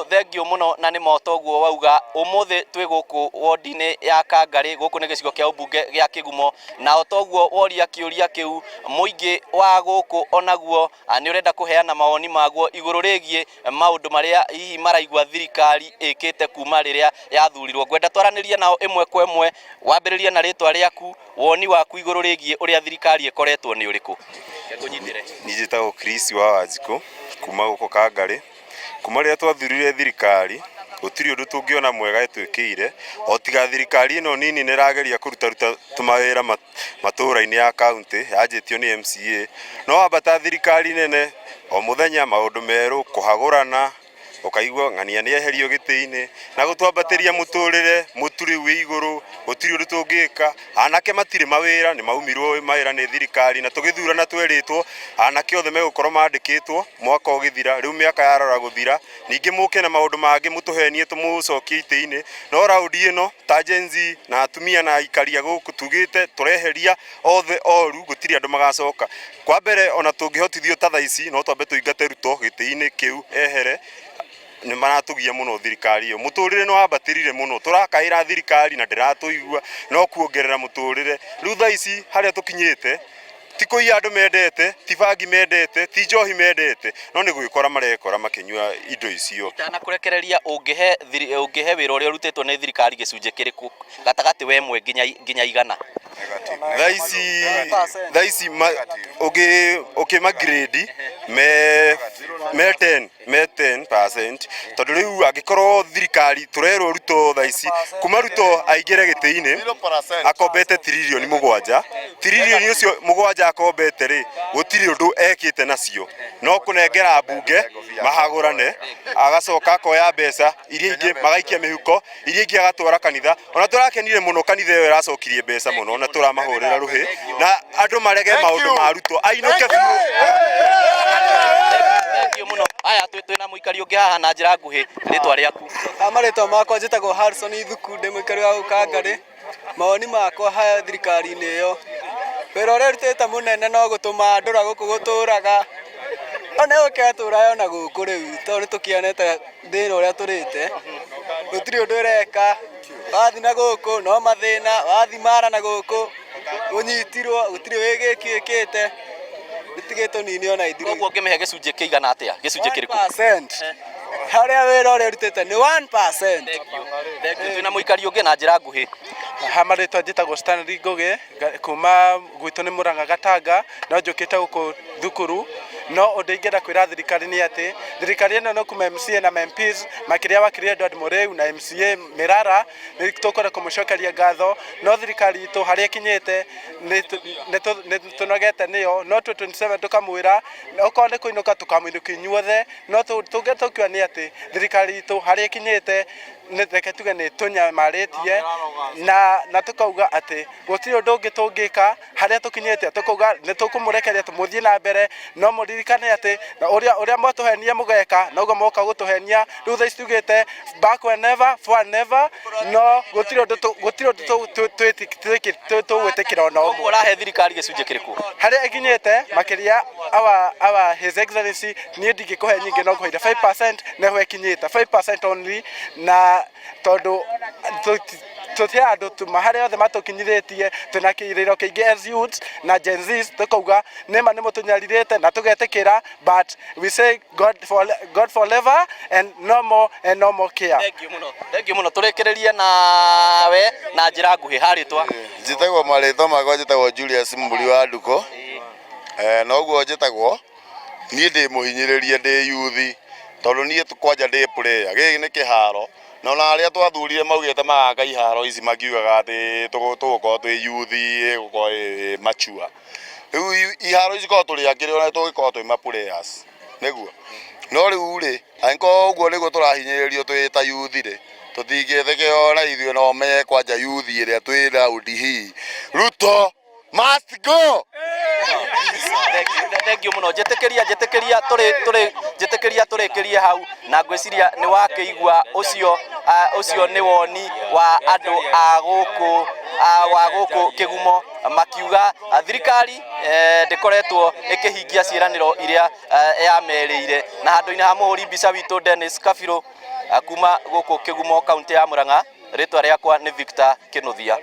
thengio muno na nĩ motoguo wauga umuthi twi guku wodi-inĩ ya Kangari guku nĩ gĩcigo kĩa ũmbunge gĩa Kĩgumo na otoguo woria kĩũria kĩu mũingĩ wa guku onaguo nĩ ũrenda kũheana mawoni maguo igũrũ rĩgiĩ maũndũ marĩa hihi maraigua thirikari ĩkĩte kuma rĩrĩa yathurirwo. Ngwenda twaranĩrie nao ĩmwe kwa ĩmwe, wambĩrĩrie na rĩtwa rĩaku, woni waku igũrũ rĩgiĩ ũrĩa thirikari ĩkoretwo nĩ ũrĩkũ? Ngũnyitĩre. Niĩ njĩtagwo Chris wa Wanjikũ kuma gũkũ Kangari. Kuma rĩrĩa twathurire thirikari gũtirĩ ũndũ tũngĩona mwega ĩtwĩkĩire, o tiga thirikari ĩno nini nĩ ĩrageria kũruta tũmawĩra matũũra-inĩ ya kaunti yanjĩtio nĩ MCA. No wambata thirikari nene o mũthenya maũndũ merũ, kũhagũrana, ukaigua ng'ania nĩ eherio gĩtĩ-inĩ na gũtwambatĩria mũtũrĩre mũturi wĩ igũrũ, gũtirĩ ũndũ tũngĩka. Anake matirĩ mawĩra, nĩ maumirwo mawĩra nĩ thirikari na tũgĩthurana twerĩtwo anake othe megũkorwo mandĩkĩtwo mwaka ũgĩthira. Rĩu mĩaka yarora gũthira, ningĩ mũke na maũndũ mangĩ mũtũhenie tũmũcokie itĩ-inĩ. No raundi ĩno ta Gen Z na atumia na aikaria gũkũ tugĩte tũreheria othe oru, gũtirĩ andũ magacoka. Kwa mbere ona tũngĩhotithio ta thaa ici no twambe tũingate Ruto gĩtĩ-inĩ kĩu ehere. Nĩ maratugia mũno thirikari ĩyo, mũtũrĩre nĩ wambatĩrire mũno, tũrakaĩra thirikari na ndĩratũigua, no kuongerera mũtũrĩre. Rĩu thaa ici harĩa tũkinyĩte ti kũiya andũ mendete, ti bangi mendete, ti njohi mendete, no nĩ gwĩkora marekora makĩnyua indo icio. Itanakũrekereria ũngĩhe wĩra ũrĩa ũrutĩtwo nĩ thirikari gĩcunjĩ kĩrĩkũ gatagatĩ we mwe nginya igana? Thaa ici ũkĩmagrade me 10% tondũ rĩu angĩkorwo thirikari tũrerwo Ruto thaa ici kuma Ruto aingĩre gĩtĩ-inĩ akombete 7 tiririoni ũcio 7 akombete rĩ, gũtirĩ ũndũ ekĩte nacio, no kũnengera mbunge mahagũrane, agacoka akoya mbeca iria ingĩ magaikia mĩhuko, iria ingĩ agatwara kanitha. Ona tũrakenire mũno kanitha ĩyo ĩracokirie mbeca mũno na tũramahũrĩra rũhĩ na andũ marege maũndũ ma Ruto ainũke biũ. Thengiũ mũno. Aya twĩna mũikari ũngĩ haha na njĩra nguhĩ, rĩtwa rĩaku? Marĩtwa makwa njĩtagwo Harrison Ithuku, ndĩ mũikari wa Kangari. Mawoni makwa ha thirikari-inĩ ĩyo, wĩra ũrĩa ĩrutĩte mũnene no gũtũma andũ gũkũ gũtũraga, ona gũkĩatũra ona gũkũ rĩu tondũ nĩtũkĩonete thĩna ũrĩa tũrĩte, gũtirĩ ũndũ ĩreka. Wathiĩ na gũkũ no mathĩna, wathiĩ Mara na gũkũ ũnyitirwo, gũtirĩ wĩgĩkĩte, gũtigĩ tũnini ona ithuĩ. Koguo ũngĩmĩhe gĩcunjĩ kĩigana atĩa? Gĩcunjĩ kĩrĩkũ? 1%. Harĩa wĩra ũrĩa ũrutĩte nĩ 1%. Twĩna mũikari ũngĩ na njĩra nguhĩ. Marĩtwa njĩtagwo Stanley Ngugi kuma gwitũ nĩ Mũrang'a Gatanga, no njũkĩte gũkũ thukuru. No ũndũ ingĩenda kwĩra thirikari nĩ atĩ thirikari ĩno no kuma MCA na MPs makĩria wakĩria Edward Mũrĩu na MCA Mĩrara nĩ tũkwenda kũmũcokeria ngatho. No thirikari itũ harĩa ĩkinyĩte nĩ tũnogete nĩyo, no 27 tũkamwĩra okorwo nĩ kũinũka tũkamũinũkia inyuothe. No tũkĩũa nĩ atĩ thirikari itũ harĩa ĩkinyĩte reke tuge nĩ tũnyamarĩtie na tũkauga atĩ gũtirĩ ũndũ ũngĩ tũngĩka harĩa tũkinyĩte. Tũkauga nĩ tũkũmũrekeria tũmũthiĩ na mbere, no mũririkane atĩ ũrĩa mwatũhenia mũgeka noguo moka gũtũhenia. Rĩu thaa ici tugĩte back and never forward never, no gũtirĩ ũndũ tũgwĩtĩkĩra ona ũmwe. Ũrahe thirikari gĩcunjĩ kĩrĩkũ? Harĩa ĩkinyĩte makĩria His Excellency niĩ ndingĩkũhe nyingĩ, no ngũheire 5% na ho ĩkinyĩte 5% only, na tondũ tũthe andũ harĩa othe matũkinyithĩtie twĩna kĩrĩro kĩingĩ as youths na Gen Zs, tũkauga nĩma nĩ mũtũnyarirĩte na tũgetĩkĩra, but we say God forever and no more and no more care. Thengiũ mũno. Tũrĩkĩrĩrie nawe na njĩra nguhĩ, harĩtwa? Njĩtagwo marĩtwa makwa njĩtagwo Julius Mburi wa Nduko. Noguo njĩtagwo, niĩ ndĩ mũhinyĩrĩrie ndĩ yuthi tondũ niĩ kwanja ndĩ player. Gĩkĩ nĩ kĩharo na ona arĩa twathurire maugĩte magaka iharo ici makiugaga atĩ tũgũkorwo twĩ yuthi, gũkorwo mature. Rĩu iharo ici korwo tũrĩ angĩrĩ ona tũgĩkorwo twĩ ma players nĩguo. No rĩu rĩ angĩkorwo ũguo nĩguo tũrahinyĩrĩrio twĩ ta yuthi rĩ, tũtingĩtheke ona ithuĩ no menye kwanja yuthi ĩrĩa twĩ raundi hii. Ruto must go. Thengiũ mũno. Njĩtĩkĩria tũrĩkĩrie hau na ngwĩciria nĩ wakĩigua ũcio nĩ woni wa andũ a gũkũ Kĩgumo makiuga thirikari ndikoretwo ikihingia ciĩranĩro iria yamerĩire. Na handũ-inĩ ha mũhũri mbica witũ Dennis Kabirũ kuma gũkũ Kĩgumo kaunti ya Murang'a, rĩtwa rĩakwa nĩ Victor Kĩnuthia.